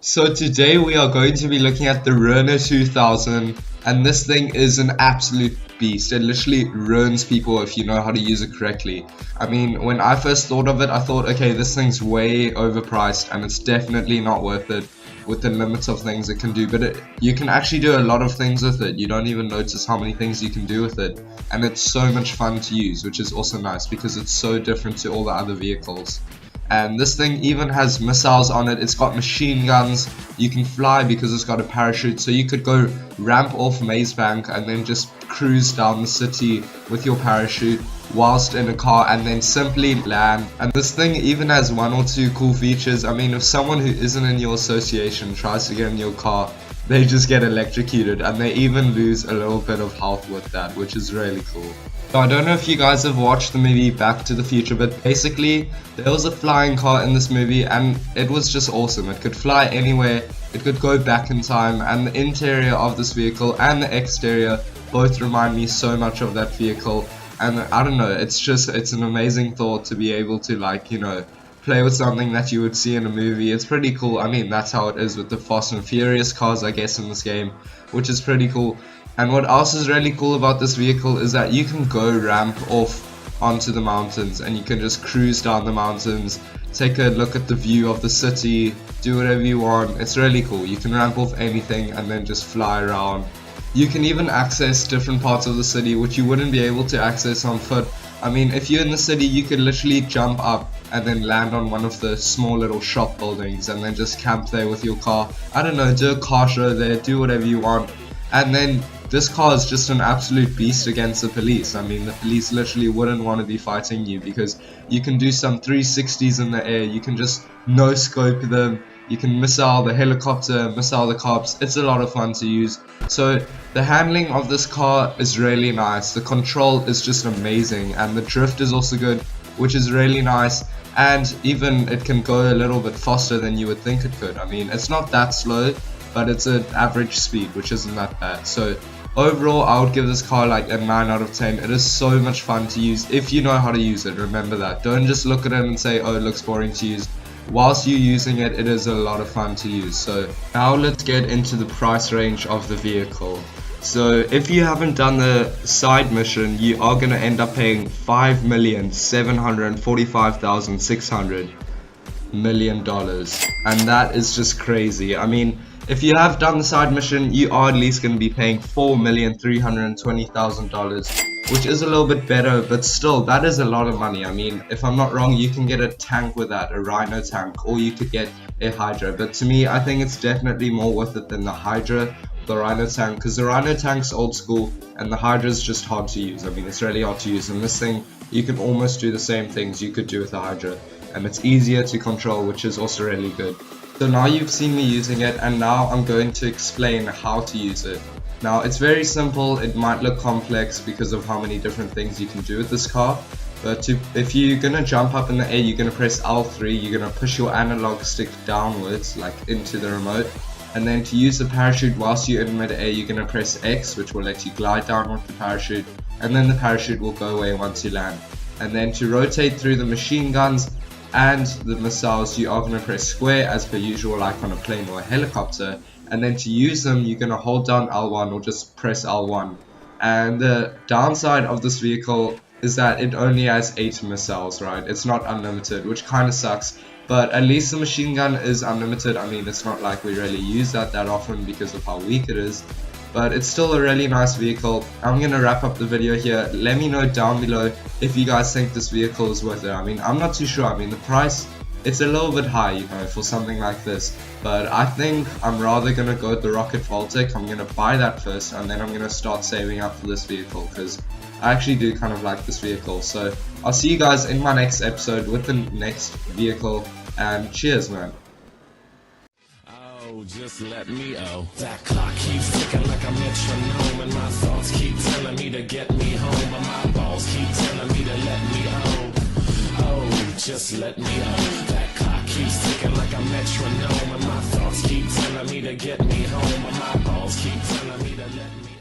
So today we are going to be looking at the RUINER 2000, and this thing is an absolute beast. It literally ruins people if you know how to use it correctly. I mean, when I first thought of it, I thought, okay, this thing's way overpriced and it's definitely not worth it with the limits of things it can do, but you can actually do a lot of things with it. You don't even notice how many things you can do with it, and it's so much fun to use, which is also nice because it's so different to all the other vehicles. And this thing even has missiles on it. It's got machine guns. You can fly because it's got a parachute, so you could go ramp off Maze Bank and then just cruise down the city with your parachute whilst in a car and then simply land. And this thing even has one or two cool features. I mean, if someone who isn't in your association tries to get in your car, they just get electrocuted, and they even lose a little bit of health with that, which is really cool. So I don't know if you guys have watched the movie Back to the Future, but basically there was a flying car in this movie and it was just awesome. It could fly anywhere, it could go back in time, and the interior of this vehicle and the exterior both remind me so much of that vehicle. And I don't know, it's an amazing thought to be able to, like, you know, play with something that you would see in a movie. It's pretty cool. I mean, that's how it is with the Fast and Furious cars, I guess, in this game, which is pretty cool. And what else is really cool about this vehicle is that you can go ramp off onto the mountains and you can just cruise down the mountains, take a look at the view of the city, do whatever you want. It's really cool. You can ramp off anything and then just fly around. You can even access different parts of the city which you wouldn't be able to access on foot. I mean, if you're in the city, you could literally jump up and then land on one of the small little shop buildings and then just camp there with your car. I don't know, do a car show there, do whatever you want. And then this car is just an absolute beast against the police. I mean, the police literally wouldn't want to be fighting you because you can do some 360s in the air, you can just no-scope them, you can missile the helicopter, missile the cops. It's a lot of fun to use. So the handling of this car is really nice, the control is just amazing, and the drift is also good, which is really nice. And even it can go a little bit faster than you would think it could. I mean, it's not that slow, but it's an average speed, which isn't that bad. So overall, I would give this car like a 9 out of 10. It is so much fun to use if you know how to use it. Remember that. Don't just look at it and say, oh, it looks boring to use. Whilst you're using it, it is a lot of fun to use. So now let's get into the price range of the vehicle. So if you haven't done the side mission, you are going to end up paying $5,745,600 million, and that is just crazy. I mean, if you have done the side mission, you are at least going to be paying $4,320,000, which is a little bit better, but still, that is a lot of money. I mean, if I'm not wrong, you can get a tank with that, a Ryno tank, or you could get a Hydra. But to me, I think it's definitely more worth it than the Hydra, the Ryno tank, because the Ryno tank's old school, and the Hydra is just hard to use. I mean, it's really hard to use, and this thing, you can almost do the same things you could do with the Hydra, and it's easier to control, which is also really good. So now you've seen me using it, and now I'm going to explain how to use it. Now it's very simple. It might look complex because of how many different things you can do with this car, but if you're gonna jump up in the air, you're gonna press L3, you're gonna push your analog stick downwards, like into the remote, and then to use the parachute whilst you're in mid-air, you're gonna press X, which will let you glide down with the parachute, and then the parachute will go away once you land. And then to rotate through the machine guns and the missiles, you are going to press square as per usual, like on a plane or a helicopter. And then to use them, you're going to hold down L1 or just press L1. And the downside of this vehicle is that it only has 8 missiles, right? It's not unlimited, which kind of sucks, but at least the machine gun is unlimited. I mean, it's not like we really use that often because of how weak it is, but it's still a really nice vehicle. I'm gonna wrap up the video here. Let me know down below if you guys think this vehicle is worth it. I mean, I'm not too sure. I mean, the price, it's a little bit high, you know, for something like this, but I think I'm rather gonna go with the Rocket VOLTIC. I'm gonna buy that first, and then I'm gonna start saving up for this vehicle, because I actually do kind of like this vehicle. So I'll see you guys in my next episode with the next vehicle, and cheers, man. Just let me that clock keeps ticking like a metronome, and my thoughts keep telling me to get me home, but my balls keep telling me to let me just let me that clock keeps ticking like a metronome, and my thoughts keep telling me to get me home, but my balls keep telling me to let me